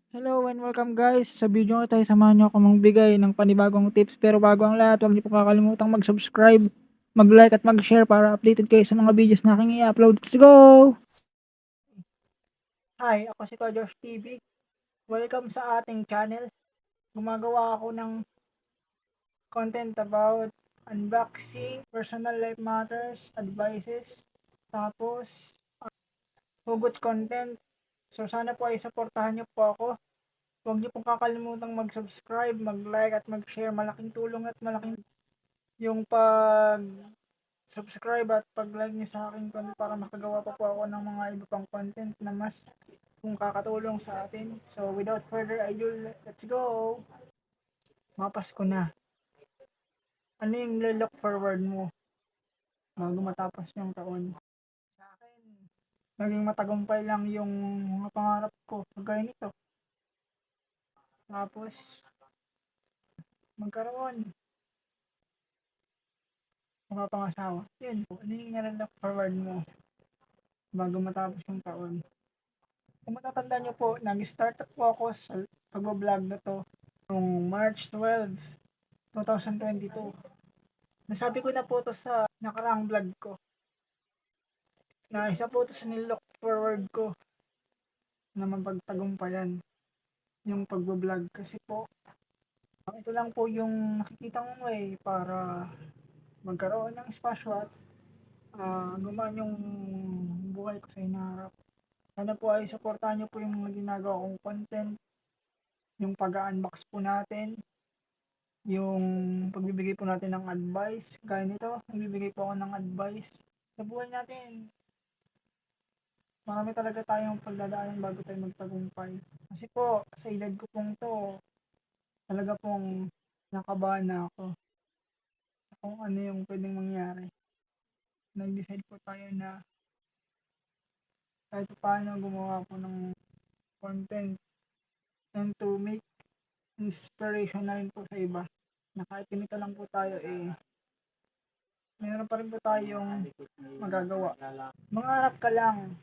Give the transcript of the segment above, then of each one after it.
Hello and welcome guys! Sa video nga tayo samahan nyo ako magbigay ng panibagong tips, pero bago ang lahat huwag niyo po kakalimutang mag-subscribe, mag-like at mag-share para updated kayo sa mga videos na aking i-upload. Let's go! Hi, ako si Josh TV. Welcome sa ating channel. Gumagawa ako ng content about unboxing, personal life matters, advices, tapos hugot content. So sana po ay supportahan niyo po ako. Huwag niyo pong kakalimutang mag-subscribe, mag-like at mag-share. Malaking tulong at malaking yung pag-subscribe at pag-like niyo sa akin para makagawa pa po ako ng mga iba pang content na mas kung kakatulong sa atin. So without further ado, let's go! Mapasko na. Ano yung look forward mo bago matapos yung taon? Sa akin, naging matagumpay lang yung mga pangarap ko. Kagaya nito. Tapos, magkaroon mga pangasawa. Yun po, ano yung nalalook forward mo bago matapos yung taon? Kung matatandaan nyo po, nag-start po ako sa pag-vlog na to noong March 12, 2022. Nasabi ko na po to sa nakaraang vlog ko na isa po to sa nilook forward ko na mapagtagumpayan yung pag-vlog kasi po ito lang po yung nakikita kong way para magkaroon ng espasyo at gumaan yung buhay ko sa hinaharap. Sana po ay supportahan nyo po yung mga ginagawa kong content, yung pag-unbox po natin, yung pagbibigay po natin ng advice. Gaya nito, nagbibigay po ako ng advice. Sa buhay natin, marami talaga tayong pagdadaanan bago tayo magtagumpay. Kasi po, sa edad ko pong to, talaga pong nakabahan na ako kung ano yung pwedeng mangyari. Nag-decide po tayo na kahit paano gumawa ko ng content and to make inspiration na rin po sa iba na kahit ganito lang po tayo mayroon pa rin po tayong magagawa. Mangarap ka lang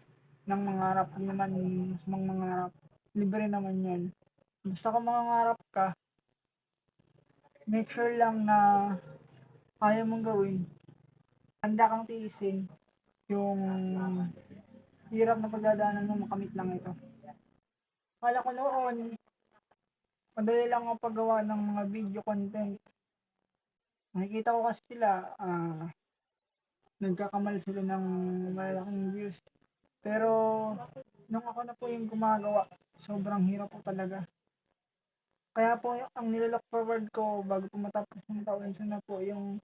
ng mangarap, di naman mangarap. Libre naman yun. Basta kung mangarap ka, make sure lang na kaya mong gawin. Handa kang tiisin yung hirap na pagdadaanan mo makamit lang ito. Kala ko noon, madali lang ang paggawa ng mga video content. Nakikita ko kasi sila, nagkakamal sila ng malaking views. Pero, nung ako na po yung gumagawa, sobrang hirap po talaga. Kaya po ang nilolook forward ko bago po matapos yung taon, sana po yung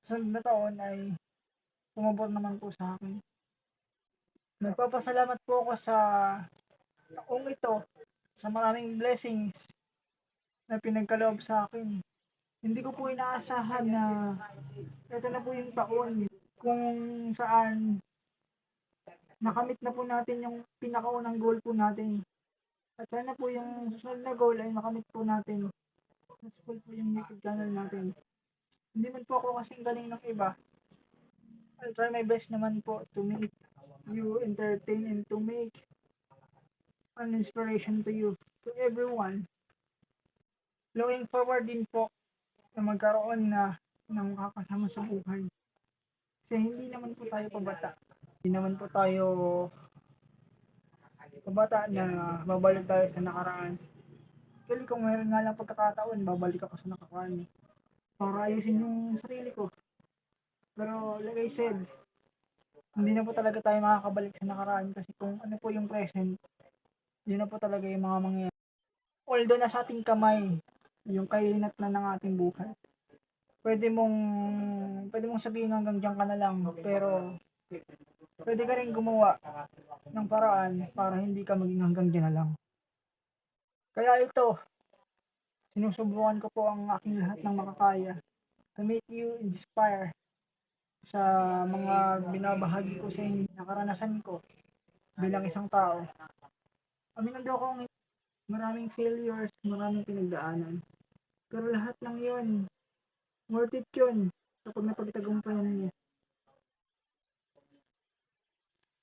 susunod na taon ay pumabor naman po sa akin. Nagpapasalamat po ako sa taong ito, sa maraming blessings na pinagkaloob sa akin. Hindi ko po inaasahan na ito na po yung taon kung saan nakamit na po natin yung pinakaunang goal po natin. At sana po yung susunod na goal ay makamit po natin. Successful po yung YouTube channel natin. Hindi man po ako kasing galing ng iba. I'll try my best naman po to make you entertain and to make an inspiration to you, to everyone. Looking forward din po na magkaroon na ng makakasama sa buhay. Kasi hindi naman po tayo pabata. Hindi naman po tayo pabata na babalik tayo sa nakaraan. Actually, kung mayroon nga lang pagkakataon, babalik ako sa nakaraan para ayusin yung sarili ko. Pero like I said, hindi na po talaga tayo makakabalik sa nakaraan kasi kung ano po yung present, yun na po talaga yung mga mangyayari. Although nasa ating kamay yung kahinat na ng ating buhay. Pwede mong sabihin hanggang diyan ka na lang, pero pwede ka rin gumawa ng paraan para hindi ka maging hanggang diyan na lang. Kaya ito, sinusubukan ko po ang aking lahat ng makakaya to make you inspire sa mga binabahagi ko sa inyo na karanasan ko bilang isang tao. Aminado akong maraming failures, maraming pinagdaanan. Pero lahat ng yun, worth it yun kapag napagtagumpayan niyo.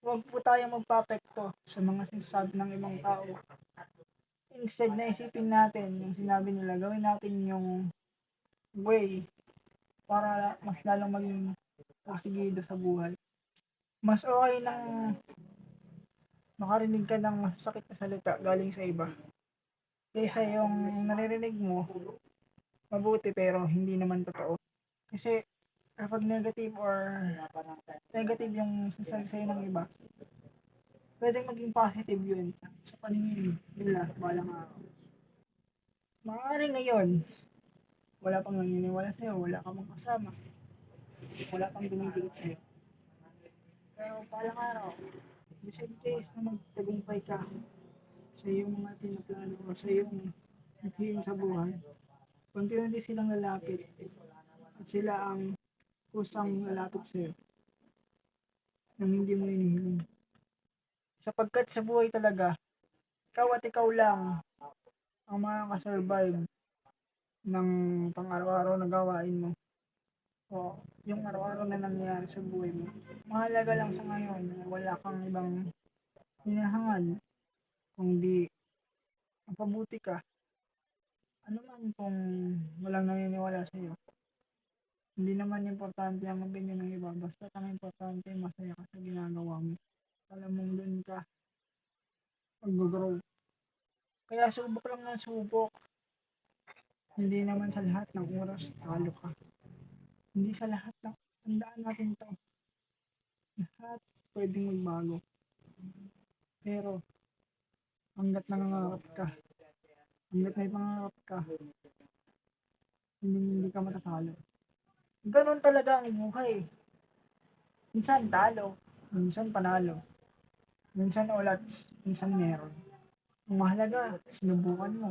Huwag po tayo magpapekto sa mga sinasabi ng ibang tao. instead na isipin natin yung sinabi nila, gawin natin yung way para mas lalong maging porsigido sa buhay. Mas okay nang makarinig ka ng masasakit na salita galing sa iba kaysa yung naririnig mo mabuti pero hindi naman totoo. Kasi kapag negative yung sinasabi sa'yo ng iba, pwedeng maging positive yun sa paningin nila balang araw. Maaari ngayon, wala pang naniniwala sa'yo, wala ka mang kasama, wala pang dumidikit sa'yo. Pero balang araw, decide case na magtagumpay ka sa iyong mga pinaplano o sa iyong hithin sa buhay, unti-unti silang lalapit at sila ang kusang lalapit sa'yo nang hindi mo inihiling. Sapagkat sa buhay talaga, ikaw at ikaw lang ang makakasurvive ng pang-araw-araw na gawain mo o yung araw-araw na nangyayari sa buhay mo. Mahalaga lang sa ngayon na wala kang ibang hinahangad kundi mapabuti ka. Ano man kung walang naniniwala sa iyo. Hindi naman importante ang opinion ng iba, basta ang importante masaya ka sa ginagawa mo. Alam mong doon ka mag-grow. Kaya subok lang ng subok. Hindi naman sa lahat ng oras talo ka. Hindi sa lahat ng tandaan natin to. Lahat pwedeng magbago. Pero hanggat nangangarap ka, hanggat may pangarap ka, hindi ka matatalo. Ganon talaga ang buhay. Minsan talo, minsan panalo, minsan ulat, minsan meron. Ang mahalaga, sinubukan mo,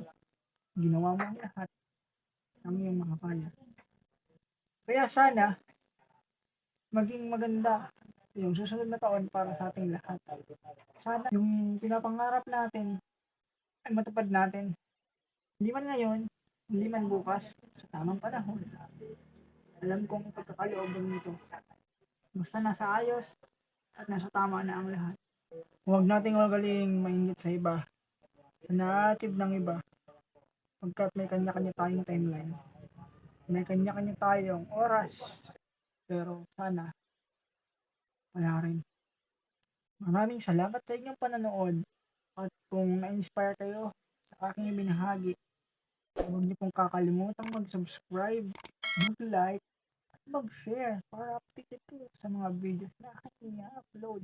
ginawa mo ang lahat ng iyong makakaya. Kaya sana, maging maganda yung susunod na taon para sa ating lahat. Sana yung pinapangarap natin ay matupad natin. Hindi man ngayon, hindi man bukas, sa tamang panahon. Alam kong pagkakalooban nito. Basta nasa ayos at nasa tama na ang lahat. Huwag nating magaling mainggit sa iba, sa na-achieve ng iba, pagkat may kanya-kanya tayong timeline. May kanya-kanya tayong oras, pero sana wala rin. Maraming salamat sa inyong panonood at kung na-inspire kayo sa aking ibinahagi, huwag niyo pong kakalimutang mag-subscribe, mag-like, at mag-share para updated po sa mga videos na aking i-upload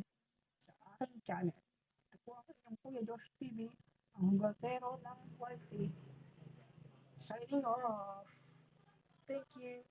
sa aking channel. Ito po ang inyong Kuya Josh TV, ang Galtero ng Quality. Signing off. Thank you.